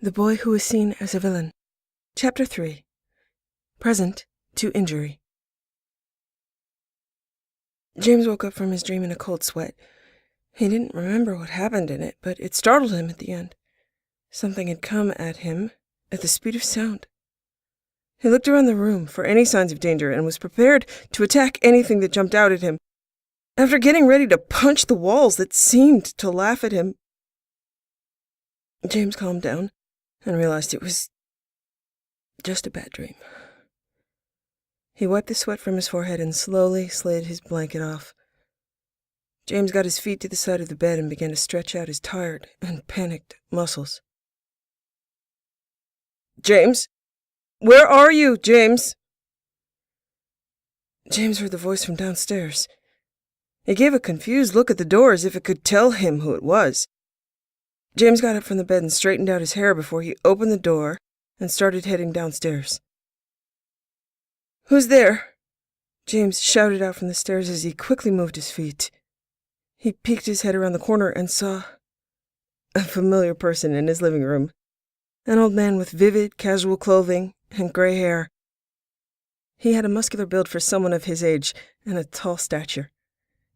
The Boy Who Was Seen as a Villain. Chapter 3. Present to Injury. James woke up from his dream in a cold sweat. He didn't remember what happened in it, but it startled him at the end. Something had come at him at the speed of sound. He looked around the room for any signs of danger and was prepared to attack anything that jumped out at him. After getting ready to punch the walls that seemed to laugh at him, James calmed down and realized it was just a bad dream. He wiped the sweat from his forehead and slowly slid his blanket off. James got his feet to the side of the bed and began to stretch out his tired and panicked muscles. "James? Where are you, James?" James heard the voice from downstairs. He gave a confused look at the door as if it could tell him who it was. James got up from the bed and straightened out his hair before he opened the door and started heading downstairs. "Who's there?" James shouted out from the stairs as he quickly moved his feet. He peeked his head around the corner and saw a familiar person in his living room. An old man with vivid, casual clothing and gray hair. He had a muscular build for someone of his age and a tall stature.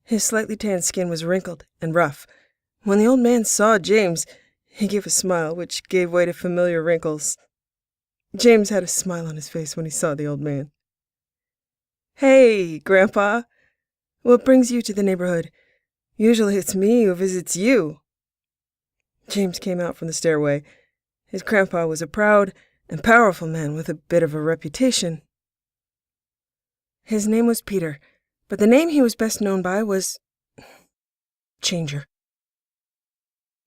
His slightly tanned skin was wrinkled and rough. When the old man saw James, he gave a smile which gave way to familiar wrinkles. James had a smile on his face when he saw the old man. "Hey, Grandpa. What brings you to the neighborhood? Usually it's me who visits you." James came out from the stairway. His grandpa was a proud and powerful man with a bit of a reputation. His name was Peter, but the name he was best known by was Changer.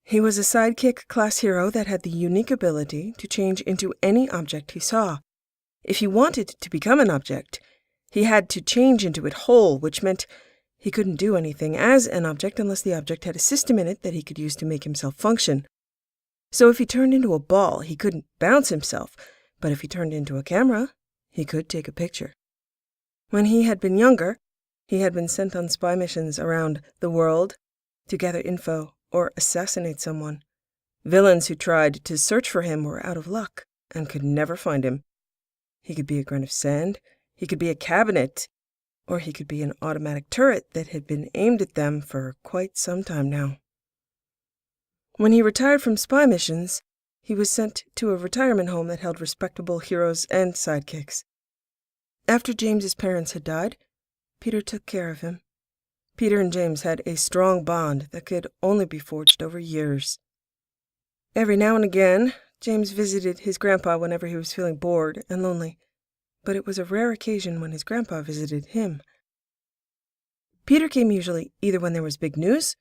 He was a sidekick class hero that had the unique ability to change into any object he saw. If he wanted to become an object, he had to change into it whole, which meant he couldn't do anything as an object unless the object had a system in it that he could use to make himself function. So if he turned into a ball, he couldn't bounce himself, but if he turned into a camera, he could take a picture. When he had been younger, he had been sent on spy missions around the world to gather info or assassinate someone. Villains who tried to search for him were out of luck and could never find him. He could be a grain of sand, he could be a cabinet, or he could be an automatic turret that had been aimed at them for quite some time now. When he retired from spy missions, he was sent to a retirement home that held respectable heroes and sidekicks. After James's parents had died, Peter took care of him. Peter and James had a strong bond that could only be forged over years. Every now and again, James visited his grandpa whenever he was feeling bored and lonely, but it was a rare occasion when his grandpa visited him. Peter came usually either when there was big news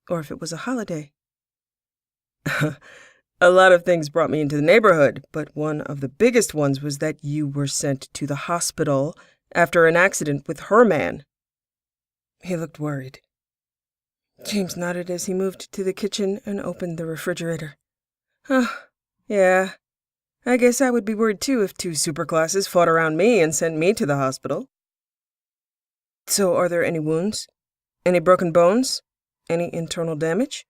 or if it was a holiday. "A lot of things brought me into the neighborhood, but one of the biggest ones was that you were sent to the hospital after an accident with her man." He looked worried. James nodded as he moved to the kitchen and opened the refrigerator. Yeah. I guess I would be worried too if two superclasses fought around me and sent me to the hospital." "So are there any wounds? Any broken bones? Any internal damage?"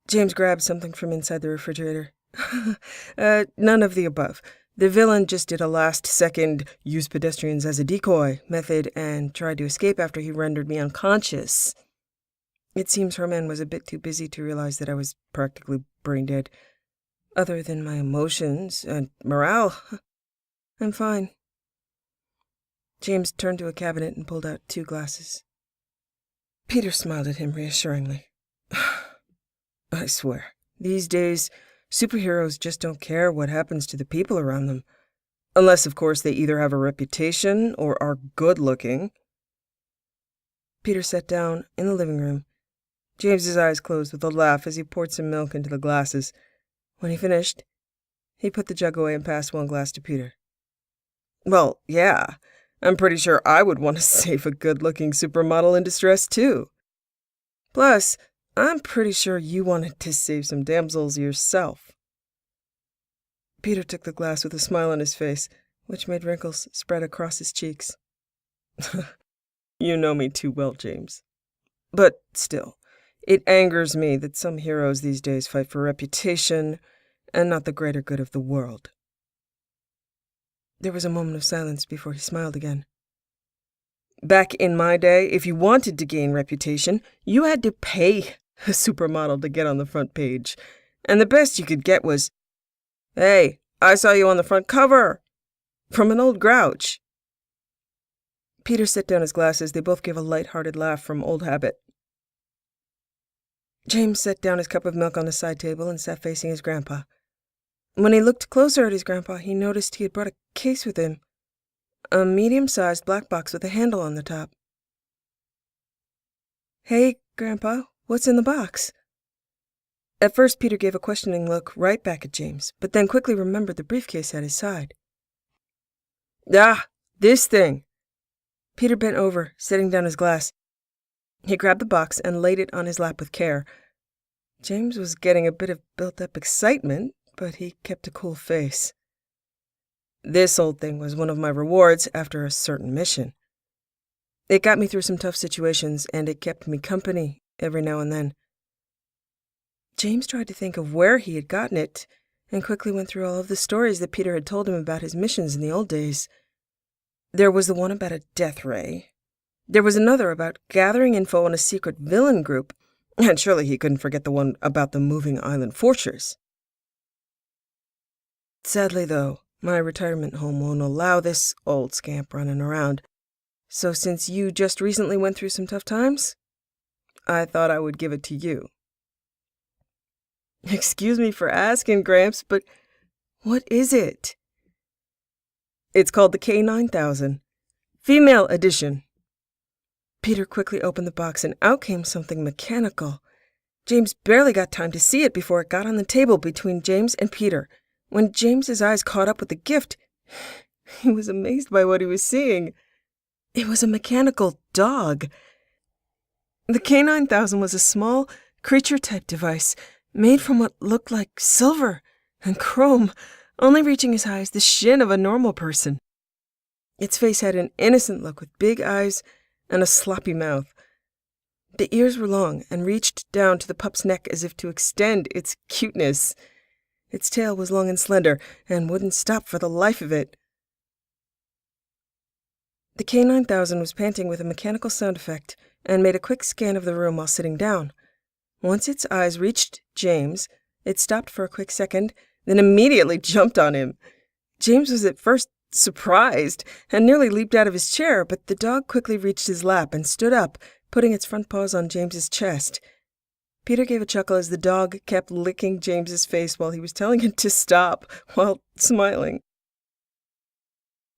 James grabbed something from inside the refrigerator. None of the above. The villain just did a last-second use pedestrians as a decoy method and tried to escape after he rendered me unconscious. It seems Herman was a bit too busy to realize that I was practically brain dead. Other than my emotions and morale, I'm fine." James turned to a cabinet and pulled out 2 glasses. Peter smiled at him reassuringly. "I swear, these days, superheroes just don't care what happens to the people around them. Unless, of course, they either have a reputation or are good-looking." Peter sat down in the living room. James's eyes closed with a laugh as he poured some milk into the glasses. When he finished, he put the jug away and passed 1 glass to Peter. "Well, yeah, I'm pretty sure I would want to save a good-looking supermodel in distress, too. Plus, I'm pretty sure you wanted to save some damsels yourself." Peter took the glass with a smile on his face, which made wrinkles spread across his cheeks. "You know me too well, James. But still, it angers me that some heroes these days fight for reputation and not the greater good of the world. There was a moment of silence before he smiled again. Back in my day, if you wanted to gain reputation, you had to pay a supermodel to get on the front page. And the best you could get was, "Hey, I saw you on the front cover," from an old grouch. Peter set down his glasses. They both gave a light-hearted laugh from old habit. James set down his cup of milk on the side table and sat facing his grandpa. When he looked closer at his grandpa, he noticed he had brought a case with him, a medium-sized black box with a handle on the top. "Hey, Grandpa, what's in the box?" At first, Peter gave a questioning look right back at James, but then quickly remembered the briefcase at his side. "Ah, this thing." Peter bent over, setting down his glass. He grabbed the box and laid it on his lap with care. James was getting a bit of built-up excitement, but he kept a cool face. "This old thing was one of my rewards after a certain mission. It got me through some tough situations, and it kept me company every now and then." James tried to think of where he had gotten it, and quickly went through all of the stories that Peter had told him about his missions in the old days. There was the one about a death ray. There was another about gathering info on a secret villain group, and surely he couldn't forget the one about the moving island fortress. "Sadly, though, my retirement home won't allow this old scamp running around. So since you just recently went through some tough times, I thought I would give it to you." "Excuse me for asking, Gramps, but what is it?" "It's called the K9000, Female Edition." Peter quickly opened the box, and out came something mechanical. James barely got time to see it before it got on the table between James and Peter. When James's eyes caught up with the gift, he was amazed by what he was seeing. It was a mechanical dog. The K9000 was a small, creature-type device made from what looked like silver and chrome, only reaching as high as the shin of a normal person. Its face had an innocent look with big eyes and a sloppy mouth. The ears were long and reached down to the pup's neck as if to extend its cuteness. Its tail was long and slender and wouldn't stop for the life of it. The K9000 was panting with a mechanical sound effect and made a quick scan of the room while sitting down. Once its eyes reached James, it stopped for a quick second, then immediately jumped on him. James was at first surprised and nearly leaped out of his chair, but the dog quickly reached his lap and stood up, putting its front paws on James's chest. Peter gave a chuckle as the dog kept licking James's face while he was telling him to stop, while smiling.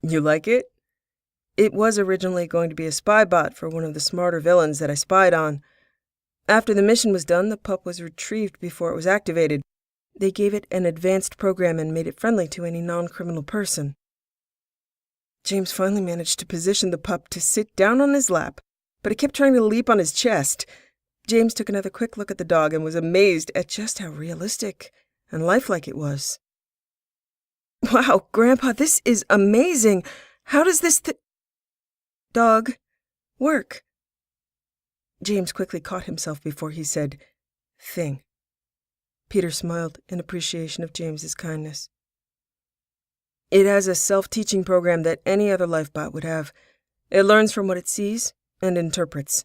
"You like it?" "It was originally going to be a spy bot for one of the smarter villains that I spied on. After the mission was done, the pup was retrieved before it was activated. They gave it an advanced program and made it friendly to any non-criminal person." James finally managed to position the pup to sit down on his lap, but it kept trying to leap on his chest. James took another quick look at the dog and was amazed at just how realistic and lifelike it was. "Wow, Grandpa, this is amazing! How does this dog work?" James quickly caught himself before he said, "thing." Peter smiled in appreciation of James's kindness. "It has a self-teaching program that any other lifebot would have. It learns from what it sees and interprets.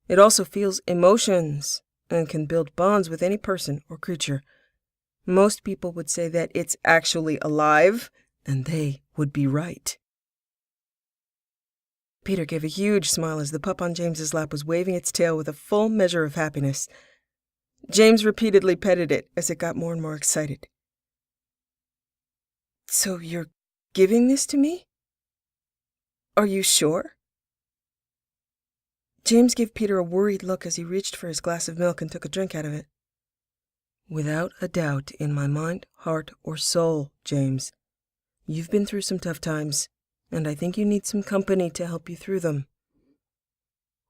It also feels emotions and can build bonds with any person or creature. Most people would say that it's actually alive, and they would be right." Peter gave a huge smile as the pup on James's lap was waving its tail with a full measure of happiness. James repeatedly petted it as it got more and more excited. "So you're giving this to me? Are you sure?" James gave Peter a worried look as he reached for his glass of milk and took a drink out of it. "Without a doubt in my mind, heart, or soul, James. You've been through some tough times, and I think you need some company to help you through them.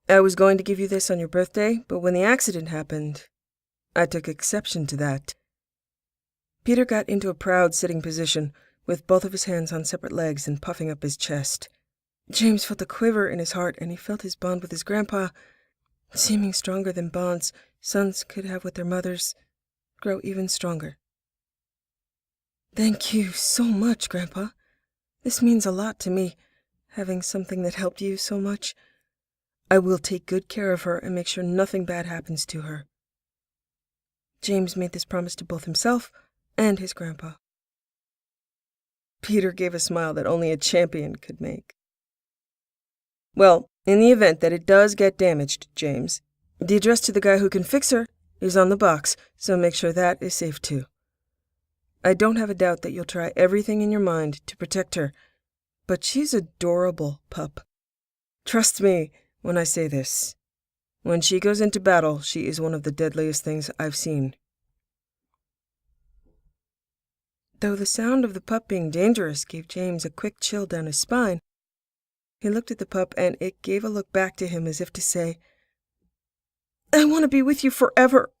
I was going to give you this on your birthday, but when the accident happened, I took exception to that." Peter got into a proud sitting position, with both of his hands on separate legs and puffing up his chest. James felt a quiver in his heart, and he felt his bond with his grandpa, seeming stronger than bonds sons could have with their mothers, grow even stronger. Thank you so much, Grandpa. This means a lot to me, having something that helped you so much. I will take good care of her and make sure nothing bad happens to her. James made this promise to both himself and his grandpa. Peter gave a smile that only a champion could make. Well, in the event that it does get damaged, James, the address to the guy who can fix her is on the box, so make sure that is safe too. I don't have a doubt that you'll try everything in your mind to protect her, but she's adorable, pup. Trust me when I say this. When she goes into battle, she is one of the deadliest things I've seen. Though the sound of the pup being dangerous gave James a quick chill down his spine, he looked at the pup and it gave a look back to him as if to say, I want to be with you forever.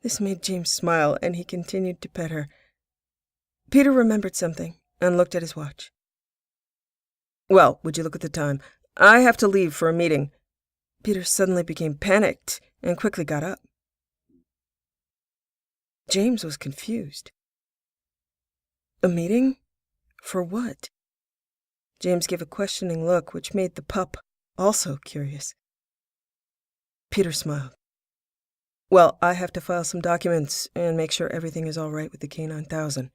This made James smile, and he continued to pet her. Peter remembered something and looked at his watch. Well, would you look at the time? I have to leave for a meeting. Peter suddenly became panicked and quickly got up. James was confused. A meeting? For what? James gave a questioning look, which made the pup also curious. Peter smiled. Well, I have to file some documents and make sure everything is all right with the K9000.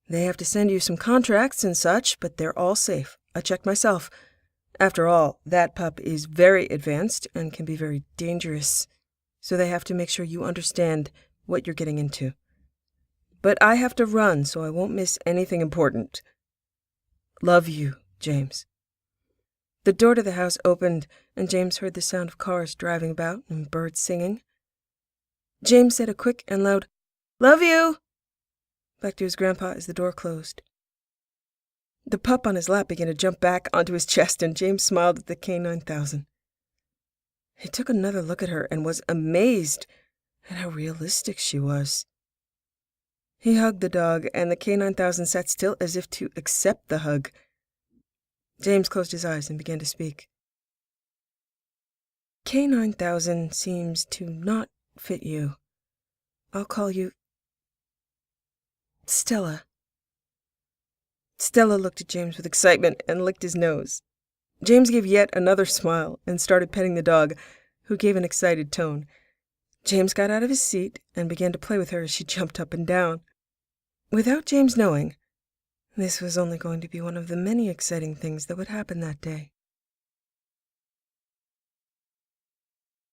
They have to send you some contracts and such, but they're all safe. I checked myself. After all, that pup is very advanced and can be very dangerous, so they have to make sure you understand what you're getting into. But I have to run, so I won't miss anything important. Love you, James. The door to the house opened, and James heard the sound of cars driving about and birds singing. James said a quick and loud, Love you! Back to his grandpa as the door closed. The pup on his lap began to jump back onto his chest, and James smiled at the K9000. He took another look at her and was amazed at how realistic she was. He hugged the dog, and the K9000 sat still as if to accept the hug. James closed his eyes and began to speak. K9000 seems to not fit you. I'll call you Stella. Stella looked at James with excitement and licked his nose. James gave yet another smile and started petting the dog, who gave an excited tone. James got out of his seat and began to play with her as she jumped up and down. Without James knowing, this was only going to be one of the many exciting things that would happen that day.